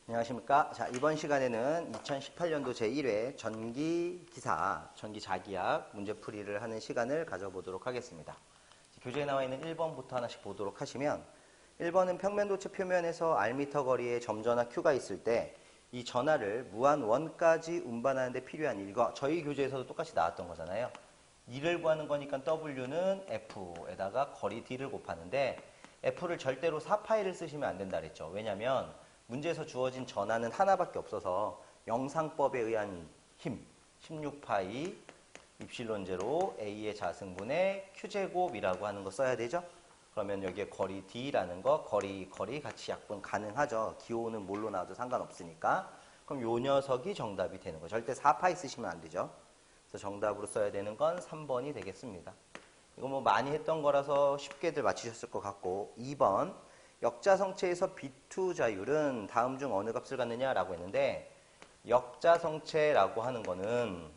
안녕하십니까. 자, 이번 시간에는 2018년도 제1회 전기기사, 전기자기학 문제풀이를 하는 시간을 가져보도록 하겠습니다. 교재에 나와 있는 1번부터 하나씩 보도록 하시면 1번은 평면도체 표면에서 R미터 거리에 점전화 Q가 있을 때 이 전하를 무한 원까지 운반하는 데 필요한 일, 이거 저희 교재에서도 똑같이 나왔던 거잖아요. E를 구하는 거니까 W는 F에다가 거리 D를 곱하는데 F를 절대로 4파이를 쓰시면 안 된다 그랬죠. 왜냐면 문제에서 주어진 전하는 하나밖에 없어서 영상법에 의한 힘 16파이 입실론 제로 A의 자승분의 Q제곱이라고 하는 거 써야 되죠. 그러면 여기에 거리 D라는 거 거리 같이 약분 가능하죠. 기호는 뭘로 나와도 상관없으니까. 그럼 요 녀석이 정답이 되는 거죠. 절대 4파이 쓰시면 안 되죠. 그래서 정답으로 써야 되는 건 3번이 되겠습니다. 이거 뭐 많이 했던 거라서 쉽게들 맞히셨을 것 같고 2번 역자성체에서 B2 자율은 다음 중 어느 값을 갖느냐라고 했는데 역자성체라고 하는 거는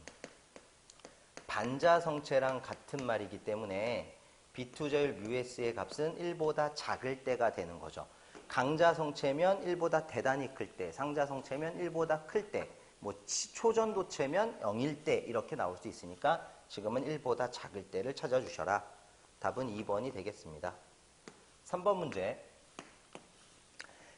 반자성체랑 같은 말이기 때문에 B2 자율 μs의 값은 1보다 작을 때가 되는 거죠. 강자성체면 1보다 대단히 클 때, 상자성체면 1보다 클 때, 뭐 초전도체면 0일 때 이렇게 나올 수 있으니까 지금은 1보다 작을 때를 찾아주셔라. 답은 2번이 되겠습니다. 3번 문제.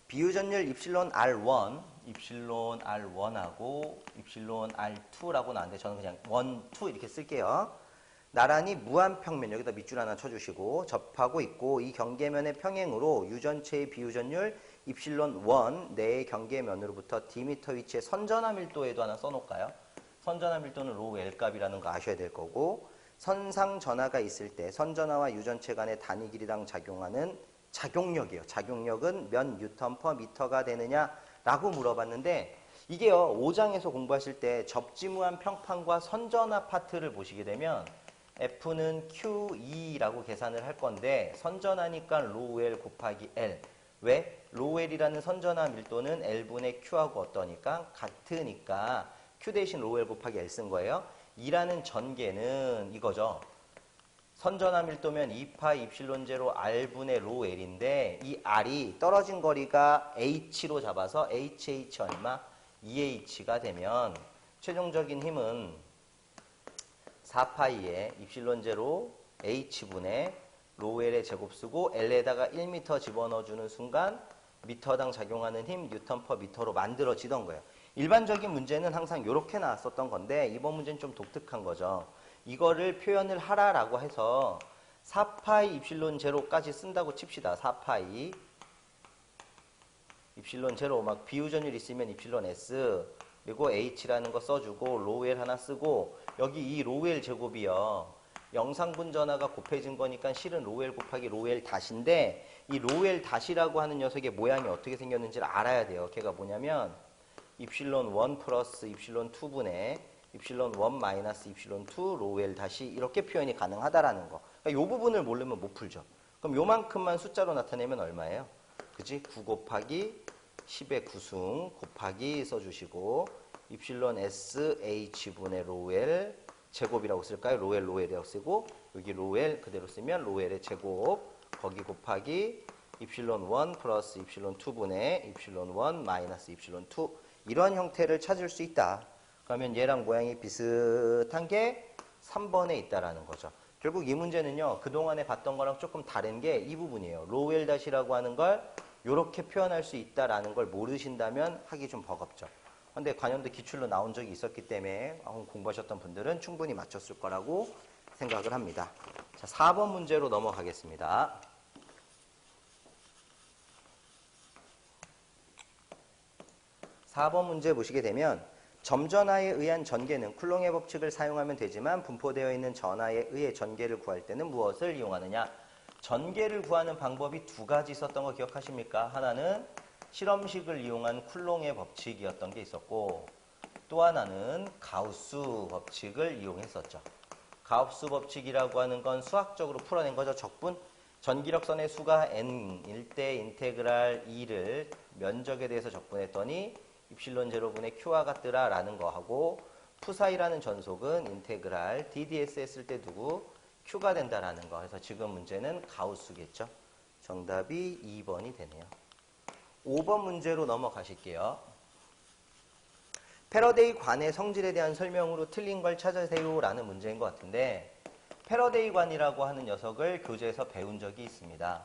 비유전율 입실론 R1, 입실론 R1하고 입실론 R2라고 나왔는데 저는 그냥 1, 2 이렇게 쓸게요. 나란히 무한평면, 여기다 밑줄 하나 쳐주시고 접하고 있고 이 경계면의 평행으로 유전체의 비유전율 입실론 1 내의 경계면으로부터 D미터 위치의 선전화 밀도에도 하나 써놓을까요? 선전화 밀도는 로우 L 값이라는 거 아셔야 될 거고 선상 전하가 있을 때 선전화와 유전체 간의 단위 길이랑 작용하는 작용력이에요. 작용력은 몇 뉴턴 퍼 미터가 되느냐라고 물어봤는데 이게요. 5장에서 공부하실 때 접지무한 평판과 선전화 파트를 보시게 되면 F는 Q2라고 계산을 할 건데 선전하니까 로우 L 곱하기 L. 왜? 로우 L이라는 선전화 밀도는 L분의 Q하고 어떠니까? 같으니까 Q 대신 로우 L 곱하기 L 쓴 거예요. 2라는 전개는 이거죠. 선전화 밀도면 2파 입실론 제로 R분의 로우 L인데 이 R이 떨어진 거리가 H로 잡아서 HH 얼마? 2H가 되면 최종적인 힘은 4파이에 입실론 제로 H분의 로우 L의 제곱 쓰고 L에다가 1m 집어넣어주는 순간 미터당 작용하는 힘 뉴턴 퍼 미터로 만들어지던 거예요. 일반적인 문제는 항상 이렇게 나왔었던 건데 이번 문제는 좀 독특한 거죠. 이거를 표현을 하라라고 해서 4파이 입실론 제로까지 쓴다고 칩시다. 4파이 입실론 제로 막 비유전율 있으면 입실론 S 그리고 H라는 거 써주고 로우 L 하나 쓰고 여기 이 로우 L 제곱이요. 영상분 전하가 곱해진 거니까 실은 로우 L 곱하기 로우 L 다시인데 이 로우 L 다시라고 하는 녀석의 모양이 어떻게 생겼는지를 알아야 돼요. 걔가 뭐냐면 입실론 1 플러스 입실론 2분의 입실론 1 마이너스 입실론 2 로우 L 다시 이렇게 표현이 가능하다라는 거. 그러니까 이 부분을 모르면 못 풀죠. 그럼 요만큼만 숫자로 나타내면 얼마예요? 그지? 9 곱하기 10의 9승 곱하기 써주시고 입실론 SH분의 로우 L 제곱이라고 쓸까요? 로우 L, 로우 L이라고 쓰고 여기 로우 L 그대로 쓰면 로우 L의 제곱 거기 곱하기 입실론 1 플러스 입실론 2분의 입실론 1 마이너스 입실론 2 이런 형태를 찾을 수 있다. 그러면 얘랑 모양이 비슷한 게 3번에 있다라는 거죠. 결국 이 문제는요. 그동안에 봤던 거랑 조금 다른 게 이 부분이에요. 로우 L 다시라고 하는 걸 이렇게 표현할 수 있다라는 걸 모르신다면 하기 좀 버겁죠. 근데 관연도 기출로 나온 적이 있었기 때문에 공부하셨던 분들은 충분히 맞췄을 거라고 생각을 합니다. 자, 4번 문제로 넘어가겠습니다. 4번 문제 보시게 되면 점전하에 의한 전개는 쿨롱의 법칙을 사용하면 되지만 분포되어 있는 전하에 의해 전개를 구할 때는 무엇을 이용하느냐? 전개를 구하는 방법이 두 가지 있었던 거 기억하십니까? 하나는 실험식을 이용한 쿨롱의 법칙이었던 게 있었고 또 하나는 가우스 법칙을 이용했었죠. 가우스 법칙이라고 하는 건 수학적으로 풀어낸 거죠. 적분 전기력선의 수가 n일 때 인테그랄 2를 면적에 대해서 적분했더니 입실론 제로분의 Q와 같더라 라는 거 하고 푸사이라는 전속은 인테그랄 DDS 했을 때 누구? Q가 된다라는 거. 그래서 지금 문제는 가우스겠죠. 정답이 2번이 되네요. 5번 문제로 넘어가실게요. 패러데이 관의 성질에 대한 설명으로 틀린 걸 찾으세요 라는 문제인 것 같은데, 패러데이 관이라고 하는 녀석을 교재에서 배운 적이 있습니다.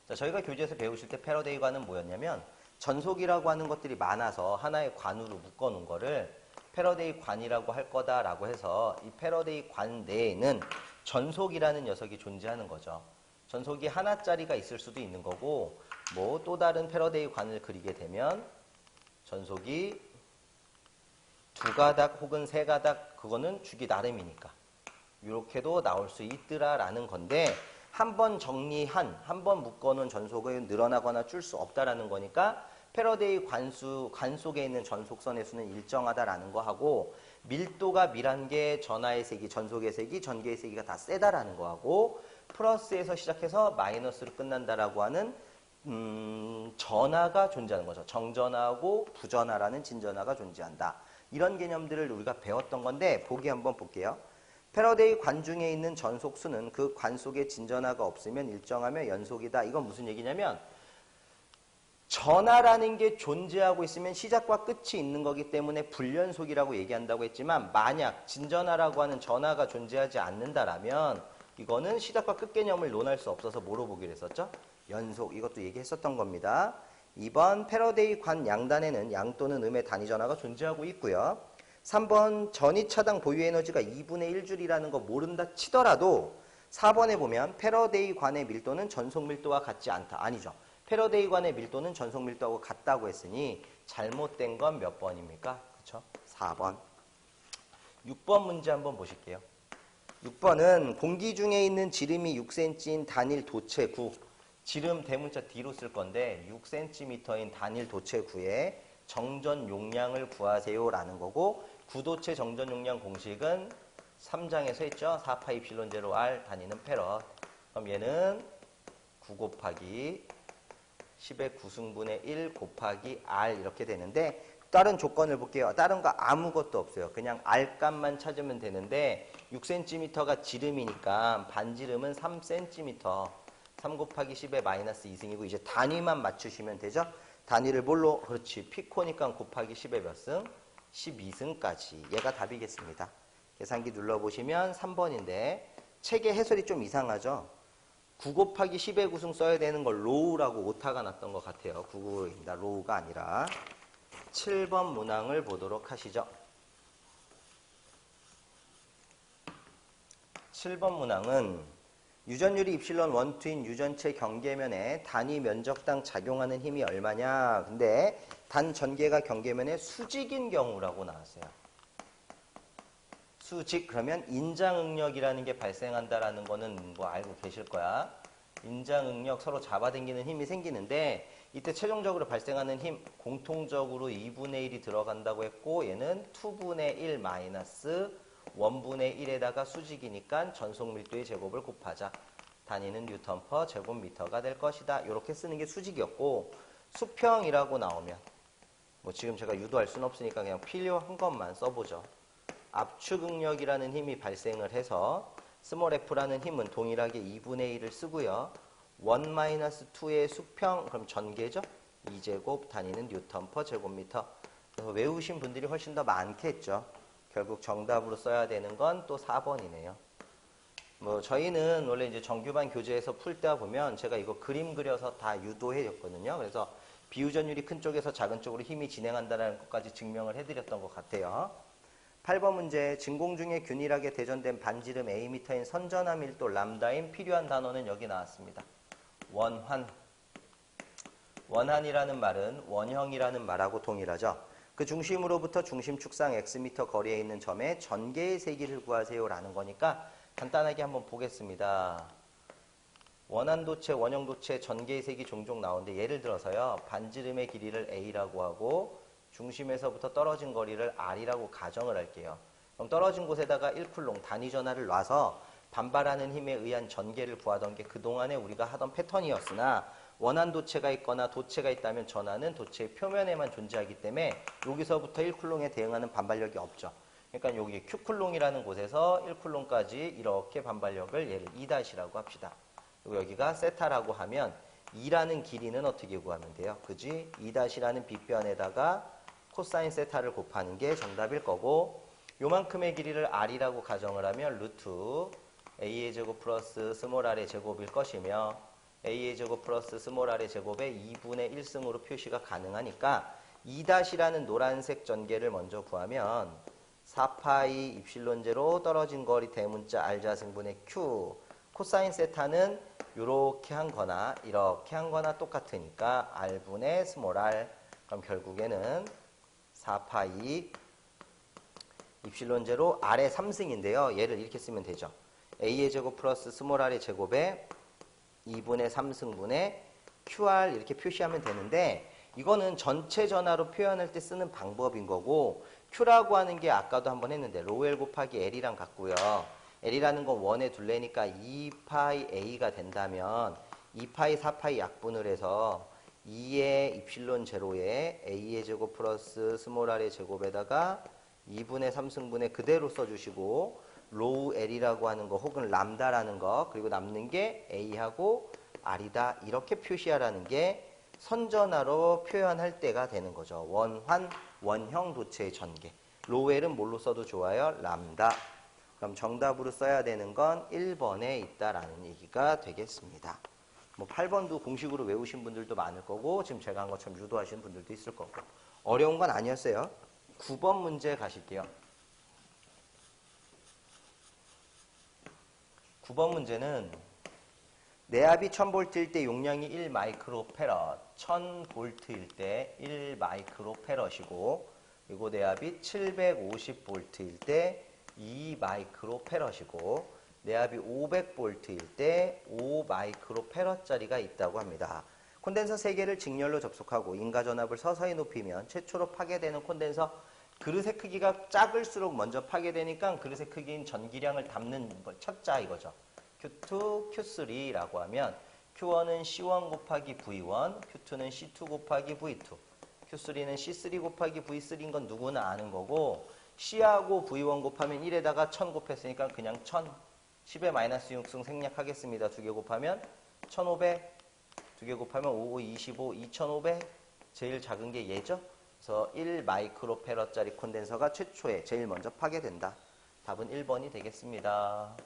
자, 저희가 교재에서 배우실 때 패러데이 관은 뭐였냐면 전속이라고 하는 것들이 많아서 하나의 관으로 묶어 놓은 거를 패러데이 관이라고 할 거다라고 해서 이 패러데이 관 내에는 전속이라는 녀석이 존재하는 거죠. 전속이 하나짜리가 있을 수도 있는 거고, 뭐 또 다른 패러데이 관을 그리게 되면 전속이 두 가닥 혹은 세 가닥, 그거는 주기 나름이니까 이렇게도 나올 수 있더라라는 건데, 한 번 한 번 묶어놓은 전속을 늘어나거나 줄 수 없다라는 거니까 패러데이 관 속에 있는 전속선의 수는 일정하다라는 거 하고, 밀도가 밀한 게 전하의 세기, 전속의 세기, 전개의 세기가 다 세다라는 거 하고, 플러스에서 시작해서 마이너스로 끝난다라고 하는 전하가 존재하는 거죠. 정전하고 부전하라는 진전하가 존재한다. 이런 개념들을 우리가 배웠던 건데, 보기 한번 볼게요. 패러데이 관 중에 있는 전속수는 그 관 속에 진전하가 없으면 일정하며 연속이다. 이건 무슨 얘기냐면, 전하라는 게 존재하고 있으면 시작과 끝이 있는 거기 때문에 불연속이라고 얘기한다고 했지만, 만약 진전하라고 하는 전하가 존재하지 않는다라면 이거는 시작과 끝 개념을 논할 수 없어서 뭐로 보기로 했었죠? 연속. 이것도 얘기했었던 겁니다. 2번 패러데이 관 양단에는 양 또는 음의 단위 전하가 존재하고 있고요. 3번 전위 차당 보유 에너지가 2분의 1줄이라는 거 모른다 치더라도 4번에 보면 패러데이 관의 밀도는 전속 밀도와 같지 않다. 아니죠. 패러데이 관의 밀도는 전속 밀도하고 같다고 했으니 잘못된 건 몇 번입니까? 그렇죠? 4번. 6번 문제 한번 보실게요. 6번은 공기 중에 있는 지름이 6cm인 단일 도체 구. 지름 대문자 D로 쓸 건데 6cm인 단일 도체 구의 정전 용량을 구하세요 라는 거고, 구도체 정전 용량 공식은 3장에서 했죠. 4파 입실론 제로 R 단위는 페럿. 그럼 얘는 9 곱하기 10의 9승분의 1 곱하기 R 이렇게 되는데, 다른 조건을 볼게요. 다른 거 아무것도 없어요. 그냥 R 값만 찾으면 되는데 6cm가 지름이니까 반지름은 3cm. 3 곱하기 10의 마이너스 2승이고, 이제 단위만 맞추시면 되죠. 단위를 뭘로? 그렇지. 피코니까 곱하기 10의 몇 승? 12승까지. 얘가 답이겠습니다. 계산기 눌러보시면 3번인데 책의 해설이 좀 이상하죠. 9 곱하기 10의 9승 써야 되는 걸 로우라고 오타가 났던 것 같아요. 9입니다. 로우가 아니라. 7번 문항을 보도록 하시죠. 7번 문항은 유전율이 입실론 원투인 유전체 경계면에 단위 면적당 작용하는 힘이 얼마냐. 근데 단 전개가 경계면에 수직인 경우라고 나왔어요. 수직, 그러면 인장응력이라는 게 발생한다라는 거는 뭐 알고 계실 거야. 인장응력, 서로 잡아당기는 힘이 생기는데, 이때 최종적으로 발생하는 힘 공통적으로 2분의 1이 들어간다고 했고, 얘는 2분의 1 마이너스 1분의 1에다가 수직이니까 전속 밀도의 제곱을 곱하자. 단위는 뉴턴 퍼 제곱미터가 될 것이다. 이렇게 쓰는 게 수직이었고, 수평이라고 나오면 뭐 지금 제가 유도할 수는 없으니까 그냥 필요한 것만 써보죠. 압축응력이라는 힘이 발생을 해서 스몰 f라는 힘은 동일하게 2분의 1을 쓰고요. 1-2의 수평, 그럼 전개죠. 2제곱, 단위는 뉴턴 퍼 제곱미터. 그래서 외우신 분들이 훨씬 더 많겠죠. 결국 정답으로 써야 되는 건 또 4번이네요. 뭐 저희는 원래 이제 정규반 교재에서 풀 때 보면 제가 이거 그림 그려서 다 유도해줬거든요. 그래서 비유전율이 큰 쪽에서 작은 쪽으로 힘이 진행한다는 것까지 증명을 해드렸던 것 같아요. 8번 문제, 진공 중에 균일하게 대전된 반지름 Am인 선전화 밀도 람다인 필요한 단어는 여기 나왔습니다. 원환. 원환이라는 말은 원형이라는 말하고 동일하죠. 그 중심으로부터 중심 축상 X미터 거리에 있는 점에 전개의 세기를 구하세요 라는 거니까 간단하게 한번 보겠습니다. 원환도체, 원형도체, 전개의 색이 종종 나오는데, 예를 들어서요. 반지름의 길이를 A라고 하고 중심에서부터 떨어진 거리를 R이라고 가정을 할게요. 그럼 떨어진 곳에다가 1쿨롱 단위 전하를 놔서 반발하는 힘에 의한 전개를 구하던 게 그동안에 우리가 하던 패턴이었으나, 원환도체가 있거나 도체가 있다면 전하는 도체의 표면에만 존재하기 때문에 여기서부터 1쿨롱에 대응하는 반발력이 없죠. 그러니까 여기 Q쿨롱이라는 곳에서 1쿨롱까지 이렇게 반발력을 얘를 2-라고 합시다. 그리고 여기가 세타라고 하면 2라는 길이는 어떻게 구하면 돼요? 그지? 2-라는 빗변에다가 코사인 세타를 곱하는 게 정답일 거고, 요만큼의 길이를 r이라고 가정을 하면 루트 a의 제곱 플러스 스몰 r의 제곱일 것이며, a의 제곱 플러스 스몰 r의 제곱에 2분의 1승으로 표시가 가능하니까 2-라는 노란색 전개를 먼저 구하면 4파이 입실론 제로 떨어진 거리 대문자 r자승분의 q, 코사인 세타는 이렇게 한 거나 이렇게 한 거나 똑같으니까 r분의 스몰 r. 그럼 결국에는 4파이 입실론 제로 r의 3승인데요. 얘를 이렇게 쓰면 되죠. a의 제곱 플러스 스몰 r의 제곱에 2분의 3승분의 qr 이렇게 표시하면 되는데, 이거는 전체 전화로 표현할 때 쓰는 방법인 거고, q라고 하는 게 아까도 한번 했는데 로엘 곱하기 l이랑 같고요. l이라는 건 원에 둘래니까 2파이 a가 된다면 2파이 4파이 약분을 해서 2의 입실론 제로에 a의 제곱 플러스 스몰 r의 제곱에다가 2분의 3승분의 그대로 써주시고, 로우 l이라고 하는 거 혹은 람다라는 거, 그리고 남는 게 a하고 r이다 이렇게 표시하라는 게 선전화로 표현할 때가 되는 거죠. 원형 도체의 전개. 로우 l은 뭘로 써도 좋아요? 람다. 그럼 정답으로 써야 되는 건 1번에 있다라는 얘기가 되겠습니다. 뭐 8번도 공식으로 외우신 분들도 많을 거고, 지금 제가 한 것처럼 유도하시는 분들도 있을 거고, 어려운 건 아니었어요. 9번 문제 가실게요. 9번 문제는 내압이 1000V일 때 용량이 1마이크로페럿, 1000V일 때 1마이크로페럿이고, 그리고 내압이 750V일 때 2마이크로페럿이고, 내압이 500V일 때 5마이크로페럿짜리가 있다고 합니다. 콘덴서 3개를 직렬로 접속하고 인가전압을 서서히 높이면 최초로 파괴되는 콘덴서 그릇의 크기가 작을수록 먼저 파괴되니까 그릇의 크기인 전기량을 담는 걸 찾자 이거죠. Q2, Q3라고 하면 Q1은 C1 곱하기 V1, Q2는 C2 곱하기 V2, Q3는 C3 곱하기 V3인 건 누구나 아는 거고, C하고 V1 곱하면 1에다가 1000 곱했으니까 그냥 1000, 10의 마이너스 6승 생략하겠습니다. 2개 곱하면 1500, 2개 곱하면 5, 25, 2500, 제일 작은 게 얘죠. 그래서 1마이크로페럿짜리 콘덴서가 최초에 제일 먼저 파괴된다. 답은 1번이 되겠습니다.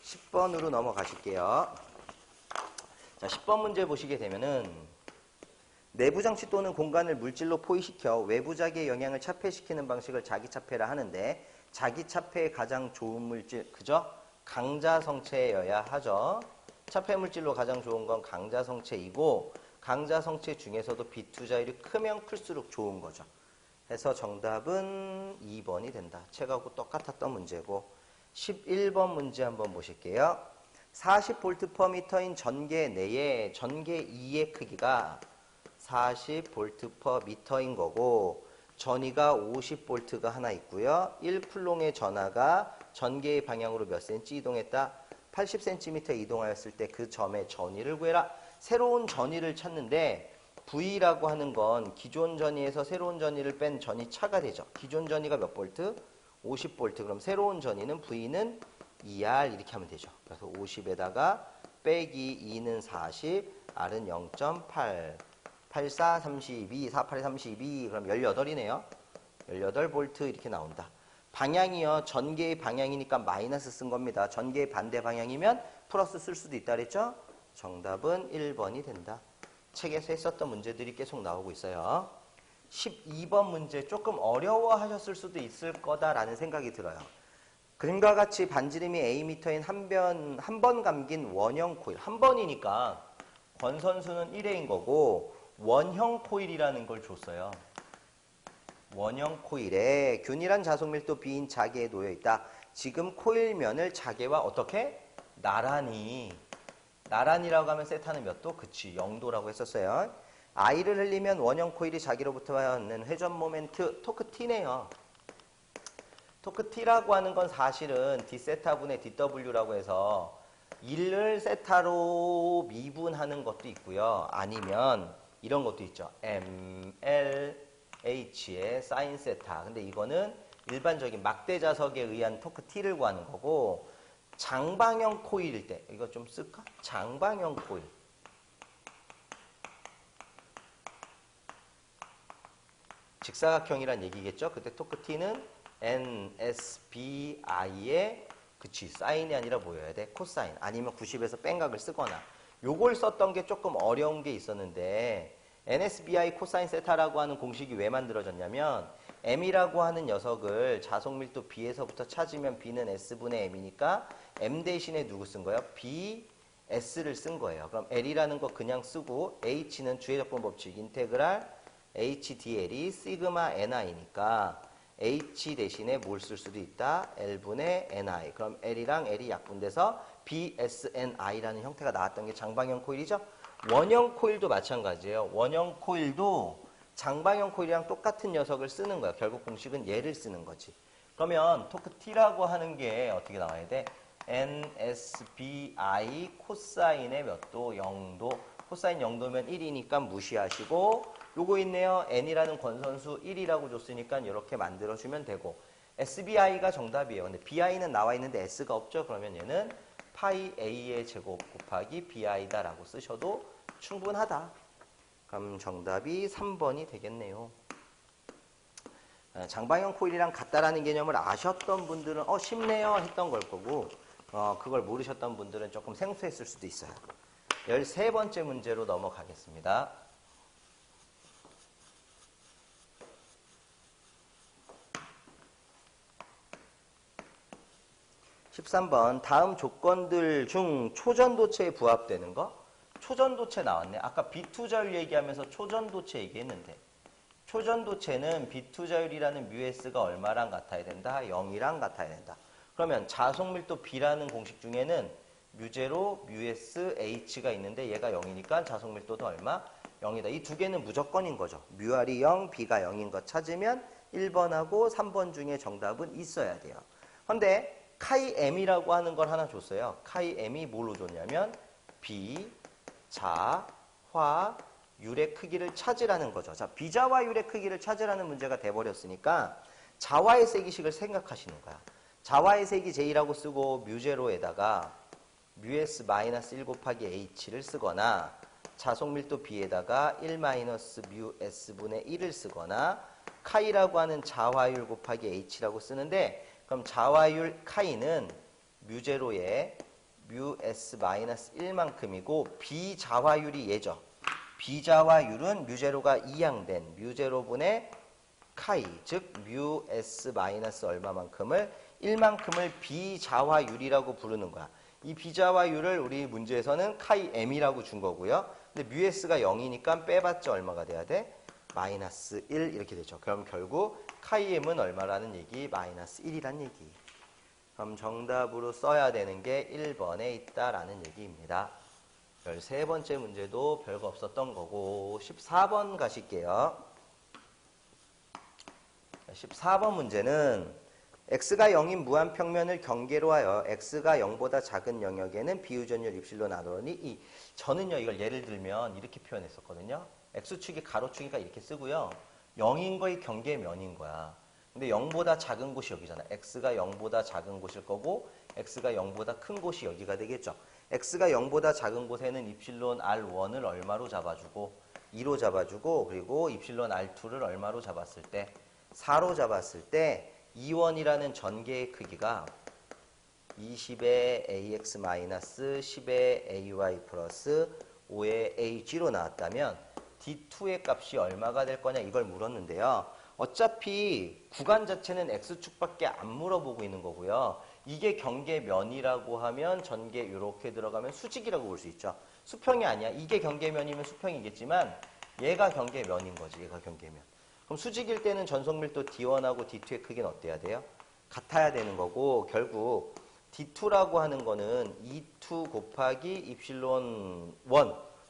10번으로 넘어가실게요. 자, 10번 문제 보시게 되면은 내부 장치 또는 공간을 물질로 포위시켜 외부 자기의 영향을 차폐시키는 방식을 자기차폐라 하는데, 자기차폐의 가장 좋은 물질, 그죠? 강자성체여야 하죠. 차폐 물질로 가장 좋은 건 강자성체이고, 강자성체 중에서도 비투자율이 크면 클수록 좋은 거죠. 해서 정답은 2번이 된다. 책하고 똑같았던 문제고, 11번 문제 한번 보실게요. 40V/m인 전개 내에 전개 2의 크기가 40V/m인 거고, 전위가 50V가 하나 있고요. 1쿨롱의 전하가 전개의 방향으로 몇 cm 이동했다? 80cm 이동하였을 때 그 점의 전위를 구해라. 새로운 전위를 찾는데, V라고 하는 건 기존 전위에서 새로운 전위를 뺀 전위 차가 되죠. 기존 전위가 몇 볼트? 50V. 그럼 새로운 전위는 V는 2R 이렇게 하면 되죠. 그래서 50에다가 빼기 2는 40, R은 0.8, 84, 32, 48에 32, 그럼 18이네요. 18V 이렇게 나온다. 방향이요. 전개의 방향이니까 마이너스 쓴 겁니다. 전개의 반대 방향이면 플러스 쓸 수도 있다 그랬죠? 정답은 1번이 된다. 책에서 했었던 문제들이 계속 나오고 있어요. 12번 문제 조금 어려워하셨을 수도 있을 거다라는 생각이 들어요. 그림과 같이 반지름이 Am인 한 번 감긴 원형 코일. 한 번이니까 권선수는 1회인 거고, 원형 코일이라는 걸 줬어요. 원형 코일에 균일한 자속 밀도 B인 자개에 놓여 있다. 지금 코일면을 자개와 어떻게? 나란히라고 하면 세타는 몇 도? 그치, 0도라고 했었어요. I를 흘리면 원형 코일이 자기로부터 받는 회전 모멘트 토크 T네요. 토크 T라고 하는 건 사실은 D세타분의 DW라고 해서 1을 세타로 미분하는 것도 있고요. 아니면 이런 것도 있죠. MLH의 사인 세타. 근데 이거는 일반적인 막대 자석에 의한 토크 T를 구하는 거고, 장방형 코일일 때, 이거 좀 쓸까? 장방형 코일. 직사각형이란 얘기겠죠. 그때 토크 T는 NSBI의 그치 사인이 아니라 뭐여야 돼? 코사인 아니면 90에서 뺀각을 쓰거나 요걸 썼던 게 조금 어려운 게 있었는데 NSBI 코사인 세타라고 하는 공식이 왜 만들어졌냐면 M이라고 하는 녀석을 자속밀도 B에서부터 찾으면 B는 S분의 M이니까 M 대신에 누구 쓴 거예요? B, S를 쓴 거예요. 그럼 L이라는 거 그냥 쓰고 H는 주해적분 법칙 인테그랄 HDL이 시그마 NI니까 H 대신에 뭘 쓸 수도 있다? L분의 NI. 그럼 L이랑 L이 약분돼서 BSNI라는 형태가 나왔던 게 장방형 코일이죠. 원형 코일도 마찬가지예요. 원형 코일도 장방형 코일이랑 똑같은 녀석을 쓰는 거예요. 결국 공식은 얘를 쓰는 거지. 그러면 토크 T라고 하는 게 어떻게 나와야 돼? NSBI 코사인의 몇 도? 0도. 코사인 0도면 1이니까 무시하시고 요거 있네요. N이라는 권선수 1이라고 줬으니까 이렇게 만들어주면 되고 SBI가 정답이에요. 근데 BI는 나와 있는데 S가 없죠. 그러면 얘는 파이 A의 제곱 곱하기 BI다라고 쓰셔도 충분하다. 그럼 정답이 3번이 되겠네요. 장방형 코일이랑 같다라는 개념을 아셨던 분들은 쉽네요 했던 걸 거고 그걸 모르셨던 분들은 조금 생소했을 수도 있어요. 13번째 문제로 넘어가겠습니다. 13번 다음 조건들 중 초전도체에 부합되는 거? 초전도체 나왔네. 아까 비투자율 얘기하면서 초전도체 얘기했는데 초전도체는 비투자율이라는 μs가 얼마랑 같아야 된다? 0이랑 같아야 된다. 그러면 자속밀도 B라는 공식 중에는 μ0, μs, h가 있는데 얘가 0이니까 자속밀도도 얼마? 0이다. 이 두 개는 무조건인 거죠. μr이 0, B가 0인 거 찾으면 1번하고 3번 중에 정답은 있어야 돼요. 근데 카이 M이라고 하는 걸 하나 줬어요. 카이 M이 뭘로 줬냐면 B, 자, 화, 율의 크기를 찾으라는 거죠. 자, 비자와 율의 크기를 찾으라는 문제가 돼버렸으니까 자와의 세기식을 생각하시는 거야. 자와의 세기 J라고 쓰고 μ0에다가 μs-1 곱하기 h를 쓰거나 자속밀도 B에다가 1 μs분의 1을 쓰거나 카이라고 하는 자화율 곱하기 h라고 쓰는데 그럼 자화율 카이는 μ0의 μs-1만큼이고 비자화율이 얘죠. 비자화율은 μ0가 이항된 μ0분의 카이 즉 μs- 얼마만큼을 1만큼을 비자화율이라고 부르는 거야. 이 비자화율을 우리 문제에서는 카이 m이라고 준 거고요. 근데 μs가 0이니까 빼봤자 얼마가 돼야 돼? 마이너스 1 이렇게 되죠. 그럼 결국 카이 m은 얼마라는 얘기? 마이너스 1이란 얘기. 그럼 정답으로 써야 되는 게 1번에 있다라는 얘기입니다. 13번째 문제도 별거 없었던 거고 14번 가실게요. 14번 문제는 x가 0인 무한평면을 경계로 하여 x가 0보다 작은 영역에는 비유전율 입실로 나누니 이 저는요 이걸 예를 들면 이렇게 표현했었거든요. x축이 가로축이니까 이렇게 쓰고요. 0인 거의 경계면인 거야. 근데 0보다 작은 곳이 여기잖아. x가 0보다 작은 곳일 거고 x가 0보다 큰 곳이 여기가 되겠죠. x가 0보다 작은 곳에는 입실론 R1을 얼마로 잡아주고 2로 잡아주고 그리고 입실론 R2를 얼마로 잡았을 때 4로 잡았을 때 2원이라는 전개의 크기가 20의 ax 마이너스 10의 ay 플러스 5의 ag로 나왔다면 D2의 값이 얼마가 될 거냐 이걸 물었는데요. 어차피 구간 자체는 x축밖에 안 물어보고 있는 거고요. 이게 경계면이라고 하면 전개 이렇게 들어가면 수직이라고 볼 수 있죠. 수평이 아니야. 이게 경계면이면 수평이겠지만 얘가 경계면인 거지. 얘가 경계면. 그럼 수직일 때는 전속밀도 D1하고 D2의 크기는 어때야 돼요? 같아야 되는 거고 결국 D2라고 하는 거는 E2 곱하기 입실론 1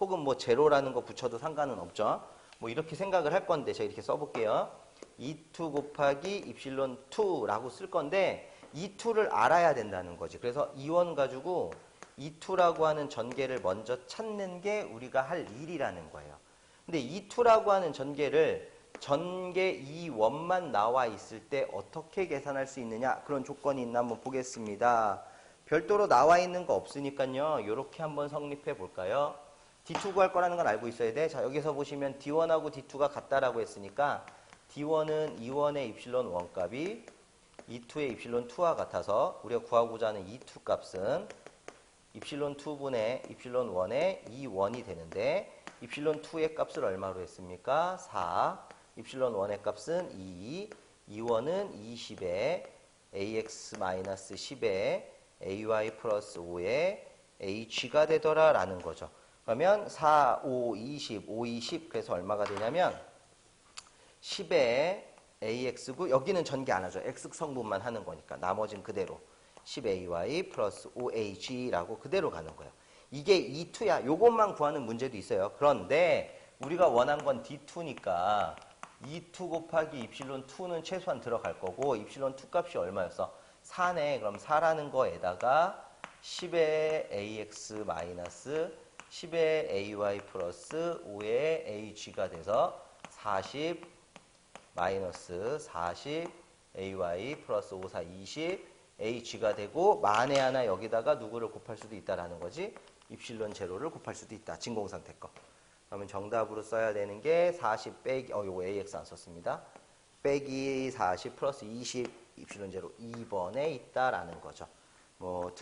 혹은 뭐 제로라는 거 붙여도 상관은 없죠. 뭐 이렇게 생각을 할 건데 제가 이렇게 써볼게요. E2 곱하기 입실론 2라고 쓸 건데 E2를 알아야 된다는 거지. 그래서 E1 가지고 E2라고 하는 전개를 먼저 찾는 게 우리가 할 일이라는 거예요. 근데 E2라고 하는 전개를 전개 E1만 나와 있을 때 어떻게 계산할 수 있느냐 그런 조건이 있나 한번 보겠습니다. 별도로 나와 있는 거 없으니까요. 이렇게 한번 성립해 볼까요? D2 구할 거라는 건 알고 있어야 돼. 자 여기서 보시면 D1하고 D2가 같다라고 했으니까 D1은 E1의 입실론 1 값이 E2의 입실론 2와 같아서 우리가 구하고자 하는 E2 값은 입실론 2분의 입실론 1의 E1이 되는데 입실론 2의 값을 얼마로 했습니까? 4. 입실론 1의 값은 2. E1은 20에 AX-10에 AY 플러스 5에 HG가 되더라 라는 거죠. 그러면 4, 5, 20, 5, 20 그래서 얼마가 되냐면 10에 AX고 여기는 전개 안 하죠. X 성분만 하는 거니까 나머지는 그대로 10AY 플러스 5AG라고 그대로 가는 거예요. 이게 E2야. 요것만 구하는 문제도 있어요. 그런데 우리가 원한 건 D2니까 E2 곱하기 입실론 2는 최소한 들어갈 거고 입실론 2 값이 얼마였어? 4네. 그럼 4라는 거에다가 10의 AX 마이너스 10의 AY 플러스 5의 AG가 돼서 40 마이너스 40 AY 플러스 5, 4, 20 H가 되고 만에 하나 여기다가 누구를 곱할 수도 있다라는 거지. 입실론 제로를 곱할 수도 있다. 진공상태 거. 그러면 정답으로 써야 되는 게 40 빼기 요거 AX 안 썼습니다. 빼기 40 플러스 20 입실론 제로 2번에 있다라는 거죠. 뭐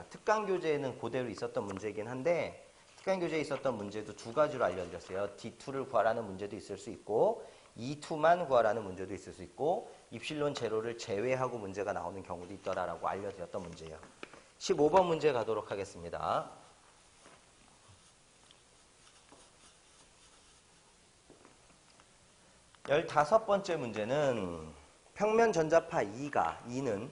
특강 교재에는 그대로 있었던 문제이긴 한데 특강 교재에 있었던 문제도 두 가지로 알려드렸어요. D2를 구하라는 문제도 있을 수 있고 E2만 구하라는 문제도 있을 수 있고 입실론 제로를 제외하고 문제가 나오는 경우도 있더라라고 알려드렸던 문제예요. 15번 문제 가도록 하겠습니다. 열다섯 번째 문제는 평면 전자파 2는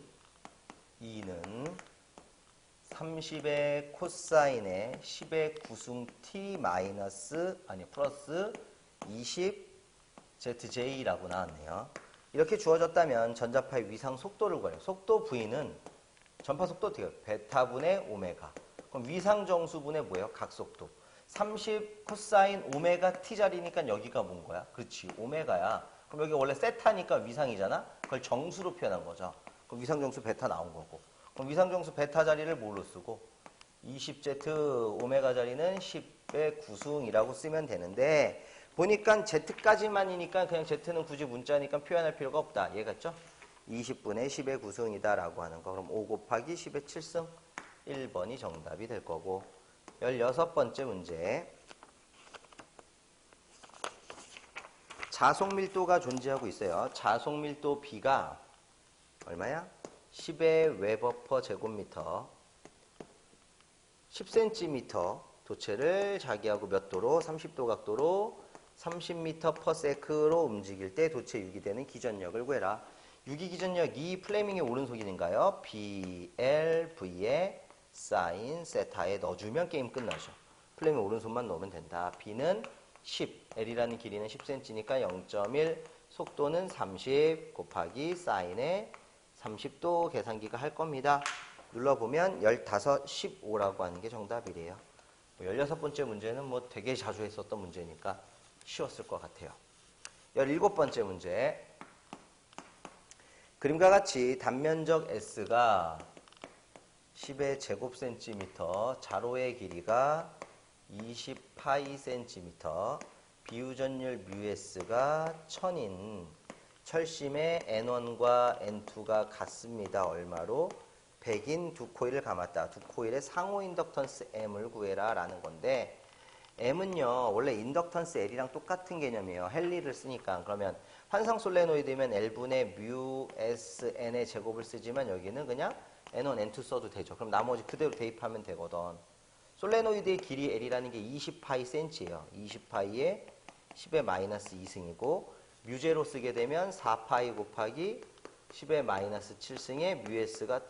30의 코사인에 10의 구승 t 마이너스 플러스 20 ZJ라고 나왔네요. 이렇게 주어졌다면 전자파의 위상 속도를 구해요. 속도 V는 전파 속도 어떻게 해요? 베타분의 오메가. 그럼 위상 정수분의 뭐예요? 각속도. 30 코사인 오메가 t 자리니까 여기가 뭔 거야? 그렇지, 오메가야. 그럼 여기 원래 세타니까 위상이잖아? 그걸 정수로 표현한 거죠. 그럼 위상 정수 베타 나온 거고. 그럼 위상 정수 베타 자리를 뭘로 쓰고? 20Z 오메가 자리는 10의 구승이라고 쓰면 되는데 보니까 Z까지만이니까 그냥 Z는 굳이 문자니까 표현할 필요가 없다. 이해갔죠? 20분의 10의 구승이다라고 하는 거. 그럼 5 곱하기 10의 7승 1번이 정답이 될 거고 16번째 문제. 자속 밀도가 존재하고 있어요. 자속 밀도 B가 얼마야? 10의 웨버 퍼 제곱미터 10cm 도체를 자기하고 몇 도로? 30도 각도로 30m per sec로 움직일 때 도체 유기되는 기전력을 구해라. 유기 기전력이 플레밍의 오른손인가요? BLV에 사인 세타에 넣어주면 게임 끝나죠. 플레밍 오른손만 넣으면 된다. B는 10, L이라는 길이는 10cm니까 0.1, 속도는 30 곱하기 사인에 30도 계산기가 할 겁니다. 눌러보면 15, 15라고 하는 게 정답이래요. 16번째 문제는 뭐 되게 자주 했었던 문제니까 쉬웠을 것 같아요. 17번째 문제. 그림과 같이 단면적 S가 10의 제곱센티미터, 자로의 길이가 20파이 센티미터, 비유전율 μS가 1000인 철심의 N1과 N2가 같습니다. 얼마로? 100인 두 코일을 감았다. 두 코일의 상호 인덕턴스 M을 구해라 라는 건데 M은요 원래 인덕턴스 L이랑 똑같은 개념이에요. 헨리를 쓰니까. 그러면 환상 솔레노이드면 L분의 뮤 S N의 제곱을 쓰지만 여기는 그냥 N1, N2 써도 되죠. 그럼 나머지 그대로 대입하면 되거든. 솔레노이드의 길이 L이라는 게 20파이 센치예요. 20파이에 10의 마이너스 2승이고 뮤제로 쓰게 되면 4파이 곱하기 10의 마이너스 7승에 뮤S가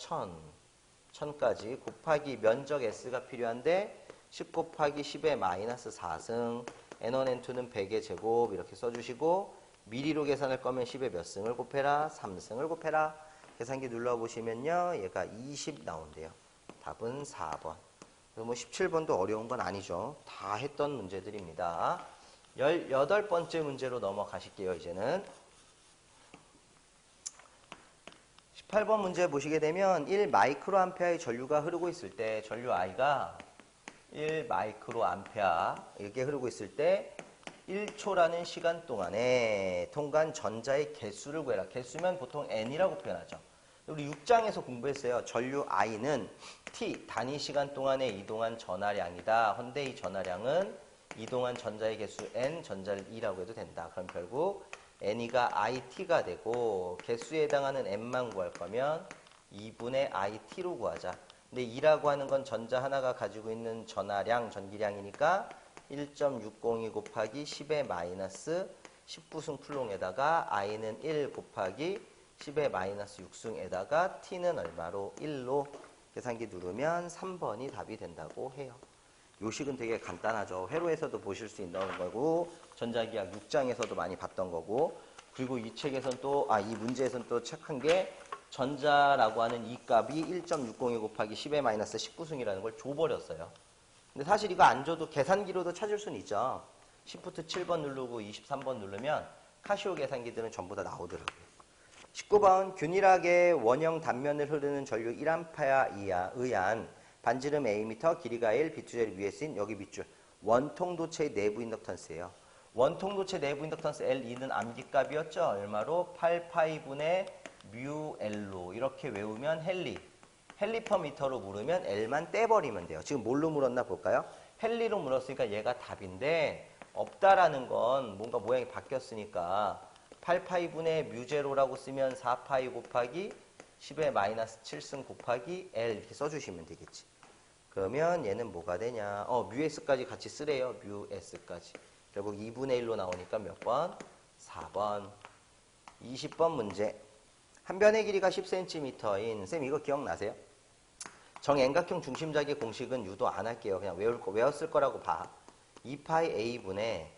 1000까지 곱하기 면적 S가 필요한데 10 곱하기 10의 마이너스 4승 N1, N2는 100의 제곱 이렇게 써주시고 미리로 계산할 거면 10의 몇 승을 곱해라? 3승을 곱해라. 계산기 눌러보시면요. 얘가 20 나온대요. 답은 4번. 그래서 뭐 17번도 어려운 건 아니죠. 다 했던 문제들입니다. 18번째 문제로 넘어가실게요. 이제는 18번 문제 보시게 되면 1 마이크로 암페어의 전류가 흐르고 있을 때 전류 I가 1 마이크로 암페어 이렇게 흐르고 있을 때 1초라는 시간 동안에 통과한 전자의 개수를 구해라. 개수면 보통 n이라고 표현하죠. 우리 6장에서 공부했어요. 전류 i는 t, 단위 시간 동안에 이동한 전하량이다. 헌데 이 전하량은 이동한 전자의 개수 n, 전자를 e라고 해도 된다. 그럼 결국 n이가 it가 되고 개수에 해당하는 n만 구할 거면 2분의 it로 구하자. 근데 2라고 하는 건 전자 하나가 가지고 있는 전하량, 전기량이니까 1.602 곱하기 10의 마이너스 10부승 풀롱에다가 i는 1 곱하기 10의 마이너스 6승에다가 t는 얼마로? 1로 계산기 누르면 3번이 답이 된다고 해요. 요식은 되게 간단하죠. 회로에서도 보실 수 있는 거고 전자기학 6장에서도 많이 봤던 거고 그리고 이 책에서는 또, 이 문제에서는 또 착한 게 전자라고 하는 이 값이 1.602 곱하기 10의 마이너스 19승이라는 걸 줘버렸어요. 근데 사실 이거 안 줘도 계산기로도 찾을 수는 있죠. Shift 7번 누르고 23번 누르면 카시오 계산기들은 전부 다 나오더라고요. 19번 균일하게 원형 단면을 흐르는 전류 1A에 의한 반지름 Am, 길이가 L, 비투젤 위에 쓰인 여기 밑줄 원통도체의 내부 인덕턴스예요. 원통도체 내부 인덕턴스 L2는 암기값이었죠. 얼마로? 8파이분의 뮤 L로 이렇게 외우면 헨리 퍼 미터로 물으면 L만 떼버리면 돼요. 지금 뭘로 물었나 볼까요? 헨리로 물었으니까 얘가 답인데 없다라는 건 뭔가 모양이 바뀌었으니까 8파이분의 뮤제로라고 쓰면 4파이 곱하기 10의 마이너스 7승 곱하기 L 이렇게 써주시면 되겠지. 그러면 얘는 뭐가 되냐? 뮤S까지 같이 쓰래요. 뮤S까지. 결국 2분의 1로 나오니까 몇 번? 4번. 20번 문제. 한 변의 길이가 10cm인 쌤 이거 기억나세요? 정엠각형 중심작의 공식은 유도 안 할게요. 그냥 외웠을 거라고 봐. 2파이 a분의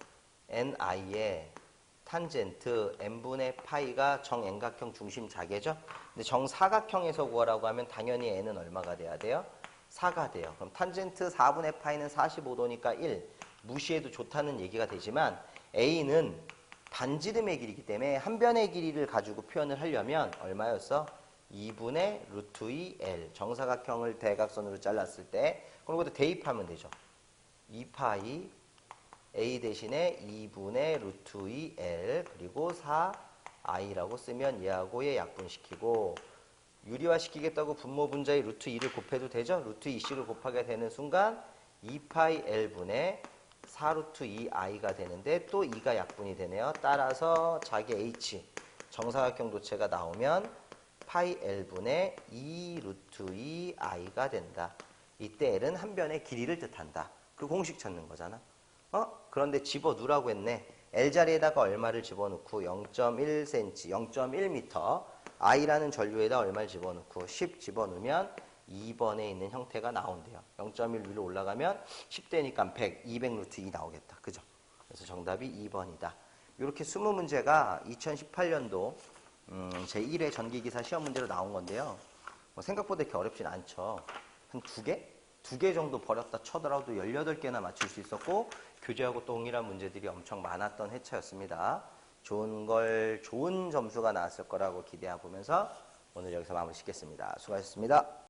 ni의 탄젠트 n분의 파이가 정엠각형 중심자개죠. 근데 정사각형에서 구하라고 하면 당연히 n은 얼마가 돼야 돼요? 4가 돼요. 그럼 탄젠트 4분의 파이는 45도니까 1. 무시해도 좋다는 얘기가 되지만 a는 반지름의 길이기 때문에 한 변의 길이를 가지고 표현을 하려면 얼마였어? 2분의 루트 2L. 정사각형을 대각선으로 잘랐을 때 그럼 이것도 대입하면 되죠. 2파이 A 대신에 2분의 루트 2L 그리고 4I라고 쓰면 얘하고 얘 약분시키고 유리화시키겠다고 분모 분자의 루트 2를 곱해도 되죠? 루트 2씩을 곱하게 되는 순간 2파이 L분의 4루트 2i가 되는데 또 2가 약분이 되네요. 따라서 자기 h 정사각형 도체가 나오면 파이 l분의 2루트 2i가 된다. 이때 l은 한 변의 길이를 뜻한다. 그 공식 찾는 거잖아. 그런데 집어넣으라고 했네. L 자리에다가 얼마를 집어넣고 0.1cm, 0.1m i라는 전류에다 얼마를 집어넣고 10 집어넣으면 2번에 있는 형태가 나온대요. 0.1 위로 올라가면 10대니까 100, 200루트 2 나오겠다. 그죠? 그래서 정답이 2번이다. 이렇게 20문제가 2018년도 제1회 전기기사 시험 문제로 나온 건데요. 생각보다 이렇게 어렵진 않죠. 한 2개? 2개 정도 버렸다 쳐더라도 18개나 맞출 수 있었고 교재하고 동일한 문제들이 엄청 많았던 회차였습니다. 좋은 점수가 나왔을 거라고 기대해 보면서 오늘 여기서 마무리 짓겠습니다. 수고하셨습니다.